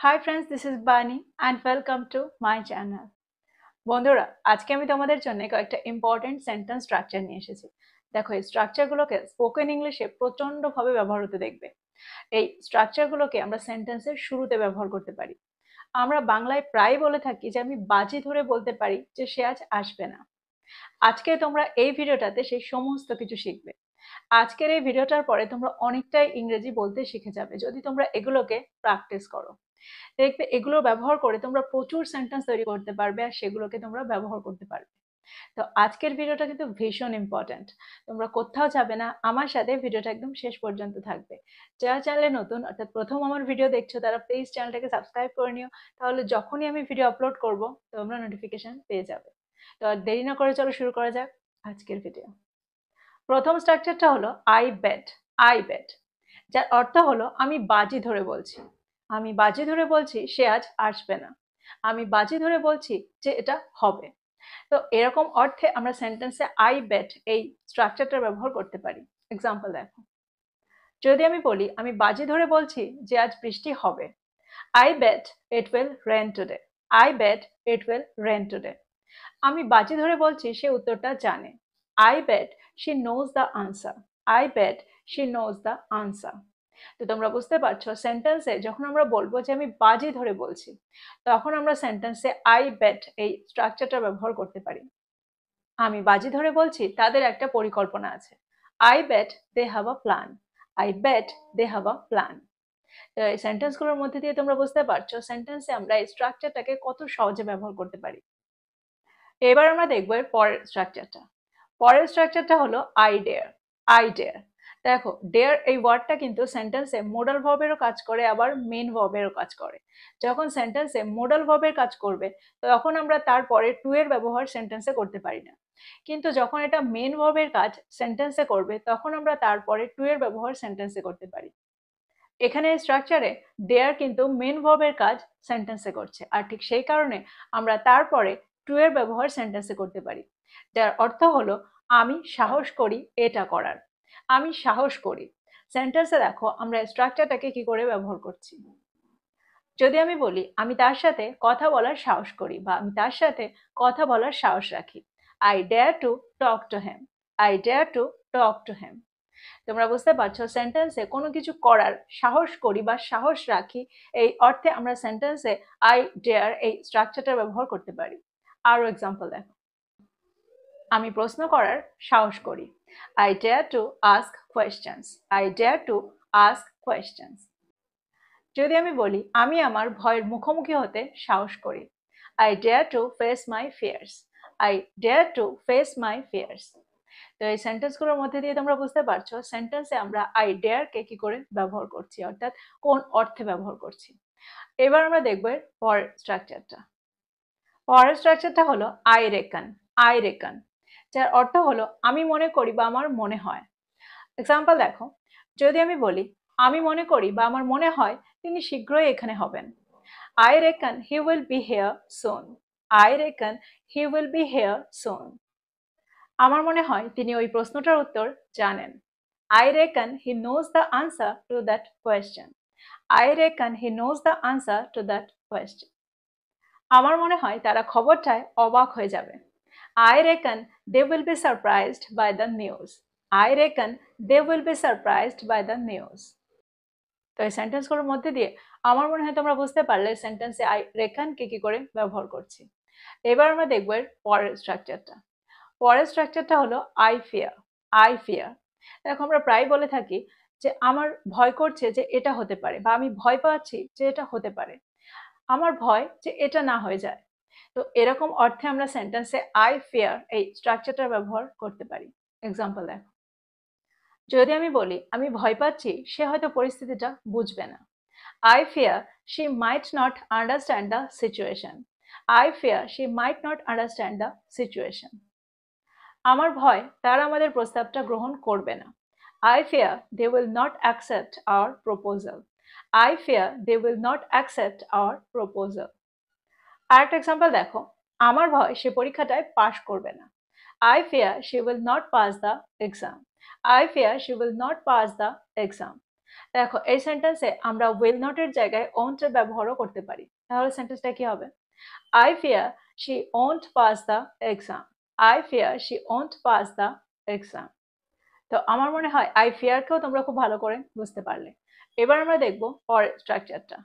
Hi friends, this is Bani and welcome to my channel. বন্ধুরা, আজকে আমি তোমাদের জন্য কয়েকটা ইম্পর্টেন্ট সেন্টেন্স স্ট্রাকচার নিয়ে এসেছি। দেখো, এই স্ট্রাকচারগুলোকে স্পোকেন ইংলিশে প্রচন্ডভাবে ব্যবহার হতে দেখবে। এই স্ট্রাকচারগুলোকে আমরা সেন্টেন্সের শুরুতে ব্যবহার করতে পারি। আমরা বাংলায় প্রায় বলে থাকি যে আমি বাজি ধরে বলতে পারি যে সে আজ আসবে না। আজকে তোমরা এই ভিডিওটাতে সেই সমস্ত কিছু শিখবে। আজকের এই ভিডিওটার পরে তোমরা অনেকটাই ইংরেজি বলতে শিখে যাবে যদি তোমরা এগুলোকে প্র্যাকটিস করো। দেখবে এগুলো ব্যবহার করে তোমরা প্রচুর সেন্টেন্স তৈরি করতে পারবে আর সেগুলোকে তোমরা ব্যবহার করতে পারবে। তো আজকের ভিডিওটা কিন্তু ভীষণ ইম্পর্ট্যান্ট। তোমরা কোথাও যাবে না, আমার সাথে ভিডিওটা একদম শেষ পর্যন্ত থাকবে। যারা চ্যানেলে নতুন অর্থাৎ প্রথম আমার ভিডিও দেখছো তারা প্লিজ চ্যানেলটাকে সাবস্ক্রাইব করে নিও, তাহলে যখনই আমি ভিডিও আপলোড করব তোমরা নোটিফিকেশন পেয়ে যাবে। তো আর দেরি না করে চলো শুরু করা যাক আজকের ভিডিও। প্রথম স্ট্রাকচারটা হলো আই বেট। আই বেট, যার অর্থ হলো আমি বাজি ধরে বলছি। আমি বাজি ধরে বলছি সে আজ আসবে না। আমি বাজি ধরে বলছি যে এটা হবে। তো এরকম অর্থে আমরা সেন্টেন্সে আই বেট এই স্ট্রাকচারটা ব্যবহার করতে পারি। এক্সাম্পল দেখো, যদি আমি বলি আমি বাজি ধরে বলছি যে আজ বৃষ্টি হবে। I bet it will rain today. I bet it will rain today. আমি বাজি ধরে বলছি সে উত্তরটা জানে। I bet she knows the answer. I bet she knows the answer. তো তোমরা বুঝতে পারছো সেন্টেন্সে যখন আমরা বলবো যে আমি বাজি ধরে বলছি, তখন আমরা সেন্টেন্সে আই বেট এই স্ট্রাকচারটা ব্যবহার করতে পারি। আমি বাজি ধরে বলছি তাদের একটা পরিকল্পনা আছে। I bet they have a plan. I bet they have a plan. এই সেন্টেন্সগুলোর মধ্যে দিয়ে তোমরা বুঝতে পারছো সেন্টেন্সে আমরা এই স্ট্রাকচারটাকে কত সহজে ব্যবহার করতে পারি। এবার আমরা দেখবো এর পরের স্ট্রাকচারটা। পরের স্ট্রাকচারটা হলো আই ডেয়ার। I dare. দেখো, ডেয়ার এই ওয়ার্ডটা কিন্তু সেন্টেন্সে মোডাল ভার্বেরও কাজ করে, আবার মেন ভার্বেরও কাজ করে। যখন সেন্টেন্সে মোডাল ভার্বের কাজ করবে তখন আমরা তারপরে টু এর ব্যবহার সেন্টেন্সে করতে পারি না, কিন্তু যখন এটা মেন ভার্বের কাজ সেন্টেন্সে করবে তখন আমরা তারপরে টু এর ব্যবহার সেন্টেন্সে করতে পারি। এখানে স্ট্রাকচারে ডেয়ার কিন্তু মেন ভার্বের কাজ সেন্টেন্সে করছে, আর ঠিক সেই কারণে আমরা তারপরে টু এর ব্যবহার সেন্টেন্সে করতে পারি, যার অর্থ হলো আমি সাহস করি এটা করার। আমি সাহস করি। সেন্টেন্সে দেখো আমরা স্ট্রাকচারটাকে কি করে ব্যবহার করছি। যদি আমি বলি আমি তার সাথে কথা বলার সাহস করি বা আমি তার সাথে কথা বলার সাহস রাখি। I dare to talk to him. I dare to talk to him. তোমরা বুঝতে পারছো সেন্টেন্সে কোনো কিছু করার সাহস করি বা সাহস রাখি এই অর্থে আমরা সেন্টেন্সে আই ডেয়ার এই স্ট্রাকচারটা ব্যবহার করতে পারি। আরো এক্সাম্পল দেখো, আমি প্রশ্ন করার সাহস করি। I dare to ask questions. I dare to ask questions. যদি আমি বলি আমি আমার ভয়ের মুখোমুখি হতে সাহস করি। I dare to face my fears. I dare to face my fears. তো এই সেন্টেন্সগুলোর মধ্যে দিয়ে তোমরা বুঝতে পারছো সেন্টেন্সে আমরা আই ডেয়ার কে কি করে ব্যবহার করছি, অর্থাৎ কোন অর্থে ব্যবহার করছি। এবার আমরা দেখবো এর পরের স্ট্রাকচারটা। পরের স্ট্রাকচারটা হলো আই রেকন। আই রেকন, যার অর্থ হলো আমি মনে করি বা আমার মনে হয়। এক্সাম্পল দেখো, যদি আমি বলি আমি মনে করি বা আমার মনে হয় তিনি শীঘ্রই এখানে হবেন। I reckon he will be here soon. I reckon he will be here soon. আমার মনে হয় তিনি ওই প্রশ্নটার উত্তর জানেন। I reckon he knows the answer to that question. I reckon he knows the answer to that question. আমার মনে হয় তারা খবরটায় অবাক হয়ে যাবে। I reckon they will be surprised by the news. I reckon they will be surprised by the news. তো এই সেন্টেন্সগুলোর মধ্যে দিয়ে আমার মনে হয় তোমরা বুঝতে পারলে সেন্টেন্সে আই রেকন কে কি করে ব্যবহার করছি। এবার আমরা দেখবো এর পরের স্ট্রাকচারটা। পরের স্ট্রাকচারটা হলো আই ফিয়ার। I fear. দেখো, আমরা প্রায় বলে থাকি যে আমার ভয় করছে যে এটা হতে পারে, বা আমি ভয় পাচ্ছি যে এটা হতে পারে। আমার ভয় যে এটা না হয়ে যায়। তো এরকম অর্থে আমরা সেন্টেন্সে আই ফিয়ার এই স্ট্রাকচারটা ব্যবহার করতে পারি। এক্সাম্পল দেখো, যদি আমি বলি আমি ভয় পাচ্ছি সে হয়তো পরিস্থিতিটা বুঝবে না। I fear she might not understand the situation. I fear she might not understand the situation. আমার ভয় তারা আমাদের প্রস্তাবটা গ্রহণ করবে না। I fear they will not accept our proposal. I fear they will not accept our proposal. আরেকটা example দেখো, আমার ভয় সে পরীক্ষাটায় পাশ করবে না। I fear she will not pass the exam. I fear she will not pass the exam. দেখো এই সেন্টেন্সে আমরা উইল নট এর জায়গায় ওন্ট এর ব্যবহারও করতে পারি। তাহলে সেন্টেন্সটা কি হবে? I fear she won't pass the exam. I fear she won't pass the exam. তো আমার মনে হয় আই ফিয়ারকেও তোমরা খুব ভালো করে বুঝতে পারলে। এবার আমরা দেখব পরের স্ট্রাকচারটা।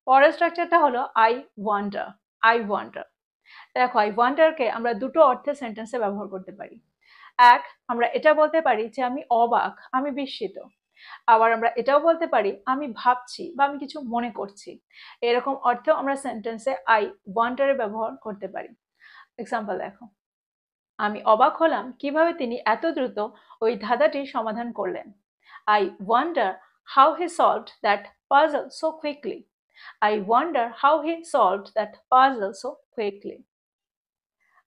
পরের স্ট্রাকচারটা হলো আই ওয়ান্ডার। I wonder. দেখো আই ওয়ান্ডারকে আমরা দুটো অর্থে সেন্টেন্সে ব্যবহার করতে পারি। এক, আমরা এটা বলতে পারি যে আমি অবাক, আমি বিস্মিত। আবার আমরা এটাও বলতে পারি আমি ভাবছি বা আমি কিছু মনে করছি। এরকম অর্থেও আমরা সেন্টেন্সে আই ওয়ান্ডারের ব্যবহার করতে পারি। এক্সাম্পল দেখো, আমি অবাক হলাম কিভাবে তিনি এত দ্রুত ওই ধাঁধাটির সমাধান করলেন। I wonder how he solved that puzzle so quickly. I wonder how he solved that puzzle so quickly.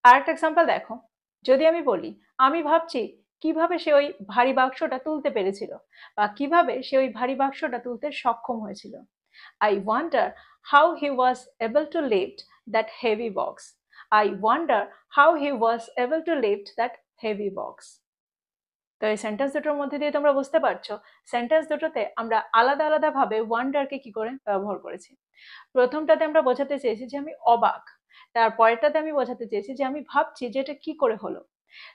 আরেকটা এক্সাম্পল দেখো, যদি আমি বলি আমি ভাবছি কিভাবে সে ওই ভারী বাক্সটা তুলতে পেরেছিল বা কিভাবে সে ওই ভারী বাক্সটা তুলতে সক্ষম হয়েছিল। I wonder how he was able to lift that heavy box. I wonder how he was able to lift that heavy box. তো এই সেন্টেন্স দুটোর মধ্যে দিয়ে তোমরা বুঝতে পারছো সেন্টেন্স দুটোতে আমরা আলাদা আলাদা ভাবে ওয়ান্ডারকে কি করে ব্যবহার করেছি। প্রথমটাতে আমরা বোঝাতে চেয়েছি যে আমি অবাক, তারপরেরটাতে আমি বোঝাতে চেয়েছি যে আমি ভাবছি যে এটা কি করে হলো।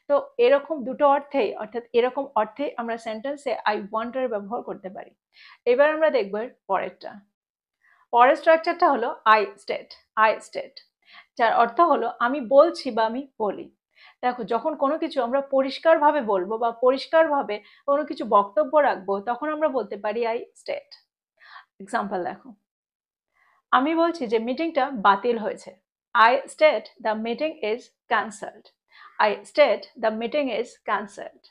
তো এরকম দুটো অর্থেই, অর্থাৎ এরকম অর্থে আমরা সেন্টেন্সে আই ওয়ান্ডার ব্যবহার করতে পারি। এবার আমরা দেখবো এর পরেরটা। পরের স্ট্রাকচারটা হলো আই স্টেট। আই স্টেট, যার অর্থ হলো আমি বলছি বা আমি বলি। দেখো যখন কোনো কিছু আমরা পরিষ্কারভাবে বলবো বা পরিষ্কারভাবে কোনো কিছু বক্তব্য রাখবো তখন আমরা বলতে পারি আই স্টেট। এক্সাম্পল দেখো, আমি বলছি যে মিটিংটা বাতিল হয়েছে। I state the meeting is cancelled. I state the meeting is cancelled.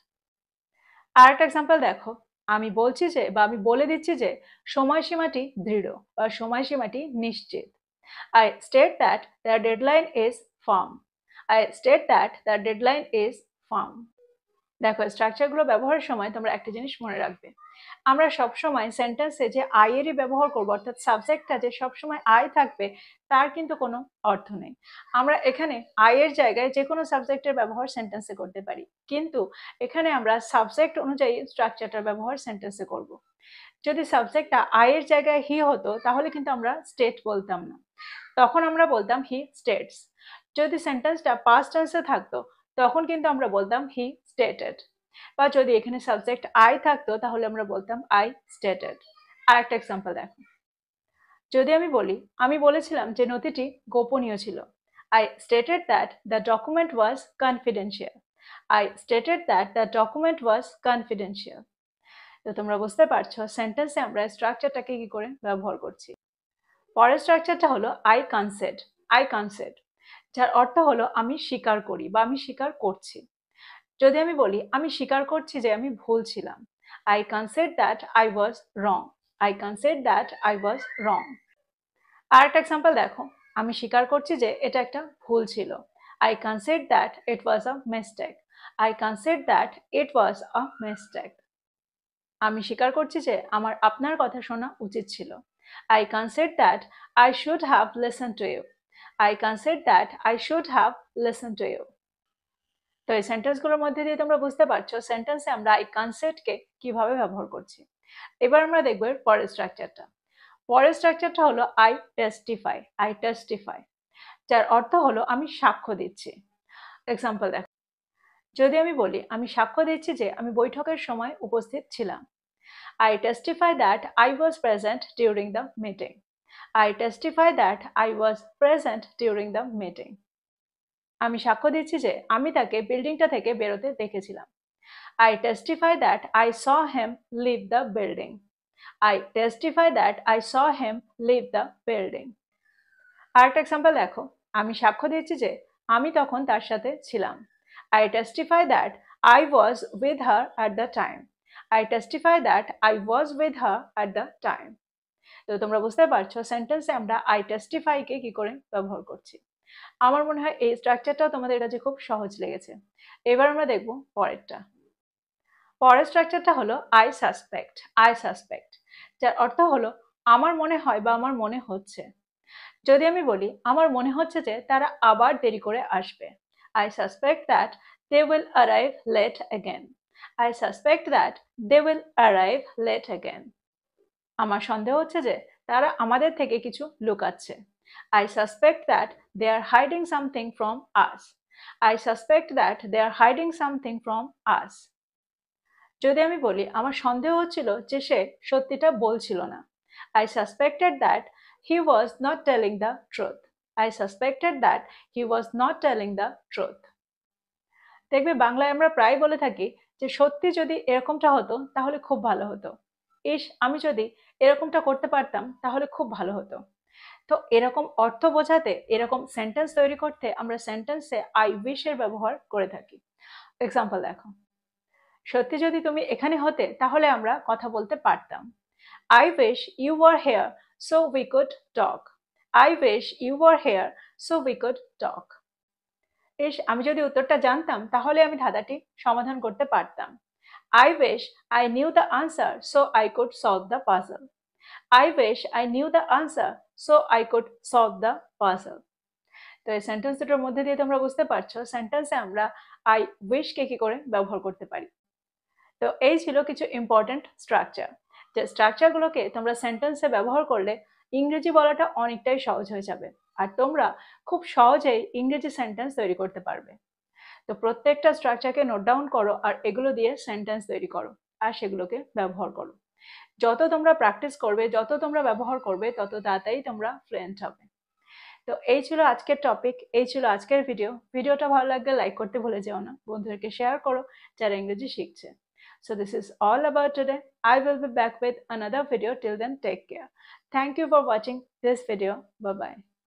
আর একটা এক্সাম্পল দেখো, আমি বলছি যে বা আমি বলে দিচ্ছি যে সময়সীমাটি দৃঢ় বা সময়সীমাটি নিশ্চিত। I state that the deadline is firm. I state that the deadline is firm. দেখো স্ট্রাকচারগুলো ব্যবহারের সময় তোমরা একটা জিনিস মনে রাখবে, আমরা সবসময় সেন্টেন্সে যে আই এরই ব্যবহার করবো, অর্থাৎ সাবজেক্টটা যে সবসময় আই থাকবে তার কিন্তু কোনো অর্থ নেই। আমরা এখানে আই এর জায়গায় যে কোনো সাবজেক্টের ব্যবহার সেন্টেন্সে করতে পারি, কিন্তু এখানে আমরা সাবজেক্ট অনুযায়ী স্ট্রাকচারটার ব্যবহার সেন্টেন্সে করব। যদি সাবজেক্টটা আই এর জায়গায় হি হতো তাহলে কিন্তু আমরা স্টেট বলতাম না, তখন আমরা বলতাম হি স্টেটস। যদি সেন্টেন্সটা পাস্ট টেন্সে থাকতো তখন কিন্তু আমরা বলতাম হি স্টেটেড। বা যদি এখানে সাবজেক্ট আই থাকতো তাহলে আমরা বলতাম আই স্টেটেড। আর একটা এক্সাম্পল দেখো, যদি আমি বলি আমি বলেছিলাম যে নথিটি গোপনীয় ছিল। I stated that the document was confidential. I stated that the document was confidential. তো তোমরা বুঝতে পারছো সেন্টেন্সে আমরা স্ট্রাকচারটাকে কি করে ব্যবহার করছি। পরের স্ট্রাকচারটা হলো আই কনসেড। আই কনসেড, যার অর্থ হলো আমি স্বীকার করি বা আমি স্বীকার করছি। যদি আমি বলি আমি স্বীকার করছি যে আমি ভুল ছিলাম। I concede that I was wrong. I concede that I was wrong. আর একটা এক্সাম্পল দেখো, আমি স্বীকার করছি যে এটা একটা ভুল ছিল। I concede that it was a mistake. I concede that it was a mistake. আমি স্বীকার করছি যে আমার আপনার কথা শোনা উচিত ছিল। I concede that I should have listened to you. I concede that I should have listened to you. তো এই সেন্টেন্সগুলোর মধ্যে দিয়ে তোমরা বুঝতে পারছো সেন্টেন্সে আমরা আই কনসেপ্টকে কিভাবে ব্যবহার করছি। এবার আমরা দেখবো এর পরের স্ট্রাকচারটা। পরের স্ট্রাকচারটা হলো আই টেস্টিফাই। আই টেস্টিফাই, যার অর্থ হলো আমি সাক্ষ্য দিচ্ছি। এক্সাম্পল দেখো, যদি আমি বলি আমি সাক্ষ্য দিচ্ছি যে আমি বৈঠকের সময় উপস্থিত ছিলাম। I testify that I was present during the meeting. I testify that I was present during the meeting. আমি সাক্ষ্য দিচ্ছি যে আমি তাকে বিল্ডিংটা থেকে বেরোতে দেখেছিলাম। I testify that I saw him leave the building. I testify that I saw him leave the building. আরেকটা এক্সাম্পল দেখো, আমি সাক্ষ্য দিচ্ছি যে আমি তখন তার সাথে ছিলাম। I testify that I was with her at the time. I testify that I was with her at the time. তো তোমরা বুঝতে পারছো সেন্টেন্সে আমরা আই টেস্টিফাই কে কি করে ব্যবহার করছি। আমার মনে হয় এই স্ট্রাকচারটাও তোমাদের কাছে খুব সহজ লেগেছে। এবার আমরা দেখব পরেরটা। পরের স্ট্রাকচারটা হলো আই সাসপেক্ট। আই সাসপেক্ট, যার অর্থ হলো আমার মনে হয় বা আমার মনে হচ্ছে। যদি আমি বলি আমার মনে হচ্ছে যে তারা আবার দেরি করে আসবে। I suspect that they will arrive late again. I suspect that they will arrive late again. আমার সন্দেহ হচ্ছে যে তারা আমাদের থেকে কিছু লুকাচ্ছে। I suspect that they are hiding something from us. I suspect that they are hiding something from us. যদি আমি বলি আমার সন্দেহ হচ্ছিল যে সে সত্যিটা বলছিল না, I suspected that he was not telling the truth. I suspected that he was not telling the truth. দেখবে বাংলায় আমরা প্রায় বলে থাকি যে সত্যি যদি এরকমটা হতো তাহলে খুব ভালো হতো, ইস আমি যদি এরকমটা করতে পারতাম তাহলে খুব ভালো হতো। তো এরকম অর্থ বোঝাতে, এরকম সেন্টেন্স তৈরি করতে আমরা সেন্টেন্সে আই উইশ এর ব্যবহার করে থাকি। এক্সাম্পল দেখো, সত্যি যদি তুমি এখানে হতে তাহলে আমরা কথা বলতে পারতাম। I wish you were here so we could talk. I wish you were here so we could talk. ইস আমি যদি উত্তরটা জানতাম তাহলে আমি ধাঁধাটি সমাধান করতে পারতাম। I wish I knew the answer so I could solve the puzzle. I wish I knew the answer so I could solve the puzzle. তো এই সেন্টেন্স দুটোর মধ্যে দিয়ে তোমরা বুঝতে পারছো সেন্টেন্সে আমরা আই উইশ কে কি করে ব্যবহার করতে পারি। তো এই ছিল কিছু ইম্পর্টেন্ট স্ট্রাকচার, যে স্ট্রাকচারগুলোকে তোমরা সেন্টেন্সে ব্যবহার করলে ইংরেজি বলাটা অনেকটাই সহজ হয়ে যাবে, আর তোমরা খুব সহজেই ইংরেজি সেন্টেন্স তৈরি করতে পারবে। তো প্রত্যেকটা স্ট্রাকচারকে নোট ডাউন করো আর এগুলো দিয়ে সেন্টেন্স তৈরি করো আর সেগুলোকে ব্যবহার করো। যত তোমরা প্র্যাকটিস করবে, যত তোমরা ব্যবহার করবে, তত তাড়াতাড়ি তোমরা ফ্লুয়েন্ট হবে। তো এই ছিল আজকের টপিক, এই ছিল আজকের ভিডিওটা ভালো লাগলে লাইক করতে ভুলে যেও না, বন্ধুদেরকে শেয়ার করো যারা ইংরেজি শিখছে। So this is all about today. I will be back with another video. Till then, take care. Thank you for watching this video. Bye bye.